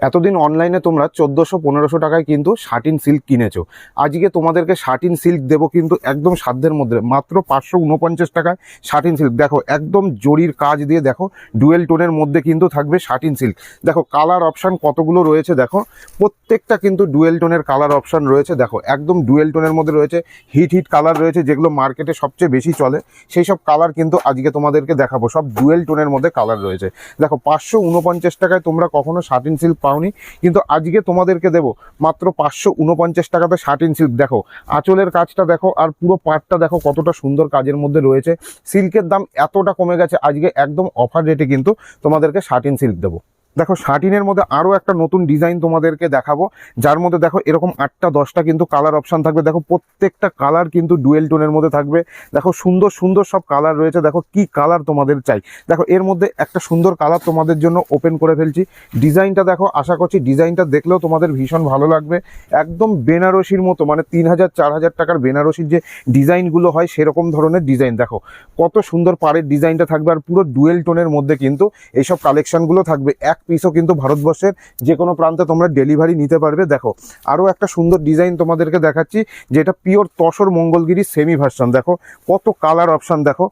এতদিন অনলাইনে তোমরা 1400-1500 টাকায় কিন্তু শাটিন সিল্ক কিনেছো। আজকে তোমাদেরকে শাটিন সিল্ক দেবো কিন্তু একদম সাধ্যের মধ্যে, মাত্র 549 টাকায় শাটিন সিল্ক। দেখো একদম জরির কাজ দিয়ে, দেখো ডুয়েল টোনের মধ্যে কিন্তু থাকবে শাটিন সিল্ক। দেখো কালার অপশান কতগুলো রয়েছে, দেখো প্রত্যেকটা কিন্তু ডুয়েল টোনের কালার অপশান রয়েছে। দেখো একদম ডুয়েল টোনের মধ্যে রয়েছে, হিট কালার রয়েছে, যেগুলো মার্কেটে সবচেয়ে বেশি চলে সেই সব কালার কিন্তু আজকে তোমাদেরকে দেখাবো। সব ডুয়েল টোনের মধ্যে কালার রয়েছে। দেখো 549 টাকায় তোমরা কখনো শাটিন সিল্ক পাওনি, কিন্তু আজকে তোমাদেরকে দেবো মাত্র 549 টাকাতে শাটিন সিল্ক। দেখো আঁচলের কাজটা দেখো, আর পুরো পাটটা দেখো কতটা সুন্দর কাজের মধ্যে রয়েছে। সিল্কের দাম এতটা কমে গেছে, আজকে একদম অফার রেটে কিন্তু তোমাদেরকে শাটিন সিল্ক দেবো। দেখো শাটিনের মধ্যে আরও একটা নতুন ডিজাইন তোমাদেরকে দেখাবো, যার মধ্যে দেখো এরকম 8টা-10টা কিন্তু কালার অপশান থাকবে। দেখো প্রত্যেকটা কালার কিন্তু ডুয়েল টোনের মধ্যে থাকবে। দেখো সুন্দর সুন্দর সব কালার রয়েছে। দেখো কি কালার তোমাদের চাই। দেখো এর মধ্যে একটা সুন্দর কালার তোমাদের জন্য ওপেন করে ফেলছি। ডিজাইনটা দেখো, আশা করছি ডিজাইনটা দেখলেও তোমাদের ভীষণ ভালো লাগবে। একদম বেনারসির মতো, মানে 3000-4000 টাকার বেনারসির যে ডিজাইনগুলো হয় সেরকম ধরনের ডিজাইন। দেখো কত সুন্দর পাড়ের ডিজাইনটা থাকবে, আর পুরো ডুয়েল টোনের মধ্যে কিন্তু এইসব কালেকশনগুলো থাকবে। এক পিসও কিন্তু ভারতবর্ষের যে কোনো প্রান্তে তোমরা ডেলিভারি নিতে পারবে। দেখো আরও একটা সুন্দর ডিজাইন তোমাদেরকে দেখাচ্ছি, যেটা pure tussar Mangalagiri semi version. দেখো কত কালার অপশান, দেখো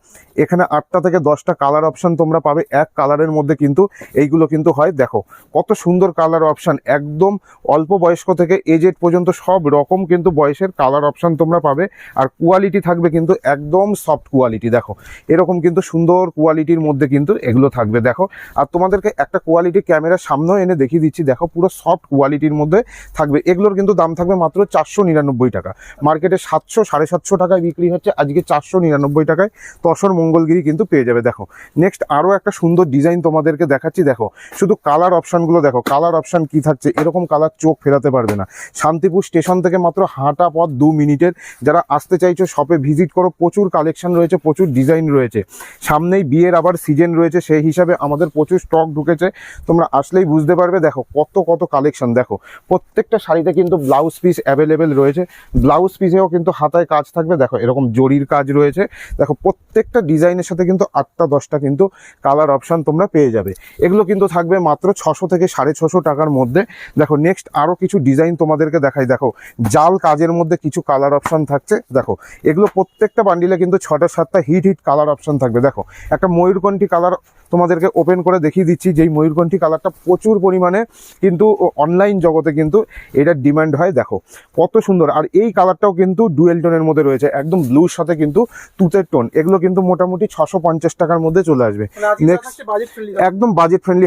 এখানে 8টা থেকে 10টা কালার অপশান তোমরা পাবে। এক কালারের মধ্যে কিন্তু এইগুলো কিন্তু হয়। দেখো কত সুন্দর কালার অপশান, একদম অল্প বয়স্ক থেকে এজেড পর্যন্ত সব রকম কিন্তু বয়সের কালার অপশান তোমরা পাবে। আর কোয়ালিটি থাকবে কিন্তু একদম সফট কোয়ালিটি। দেখো এরকম কিন্তু সুন্দর কোয়ালিটির মধ্যে কিন্তু এগুলো থাকবে। দেখো আর তোমাদেরকে একটা কোয়ালিটি ক্যামেরার সামনেও এনে দেখিয়ে দিচ্ছি। দেখো পুরো সফট কোয়ালিটির মধ্যে থাকবে। এগুলোর কিন্তু দাম থাকবে মাত্র 499 টাকা। মার্কেটে 700-750 টাকায় বিক্রি হচ্ছে, আজকে 499 টাকায় তসর মঙ্গলগিরি কিন্তু পেয়ে যাবে। দেখো নেক্সট আরও একটা সুন্দর ডিজাইন তোমাদেরকে দেখাচ্ছি। দেখো শুধু কালার অপশানগুলো দেখো, কালার অপশান কি থাকছে, এরকম কালার চোখ ফেরাতে পারবে না। শান্তিপুর স্টেশন থেকে মাত্র হাঁটা পথ 2 মিনিটের। যারা আসতে চাইছো শপে ভিজিট করো, প্রচুর কালেকশন রয়েছে, প্রচুর ডিজাইন রয়েছে। সামনেই বিয়ের আবার সিজন রয়েছে, সেই হিসাবে আমাদের প্রচুর স্টক ঢুকেছে, তোমরা আসলেই বুঝতে পারবে। দেখো কত কত কালেকশন। দেখো প্রত্যেকটা শাড়িতে কিন্তু ব্লাউজ পিস অ্যাভেলেবেল রয়েছে। ব্লাউজ পিসেও কিন্তু হাতায় কাজ থাকবে। দেখো এরকম জরির কাজ রয়েছে। দেখো প্রত্যেকটা ডিজাইনের সাথে কিন্তু 8টা-10টা কিন্তু কালার অপশান তোমরা পেয়ে যাবে। এগুলো কিন্তু থাকবে মাত্র 600 থেকে 650 টাকার মধ্যে। দেখো নেক্সট আরও কিছু ডিজাইন তোমাদেরকে দেখাই। দেখো জাল কাজের মধ্যে কিছু কালার অপশান থাকছে। দেখো এগুলো প্রত্যেকটা বান্ডিলে কিন্তু 6টা-7টা হিট কালার অপশান থাকবে। দেখো একটা ময়ূরকণ্ঠী কালার তোমাদেরকে ওপেন করে দেখিয়ে দিচ্ছি, যেই ময়ূরকণ্ঠী কালারটা প্রচুর পরিমাণে কিন্তু অনলাইন জগতে কিন্তু এটার ডিমান্ড হয়। দেখো কত সুন্দর। আর এই কালারটাও কিন্তু ডুয়েল টোনের মধ্যে রয়েছে, একদম ব্লুর সাথে কিন্তু তুতের টোন। এগুলো কিন্তু মোটামুটি 650 টাকার মধ্যে চলে আসবে। নেক্সট একদম বাজেট ফ্রেন্ডলি।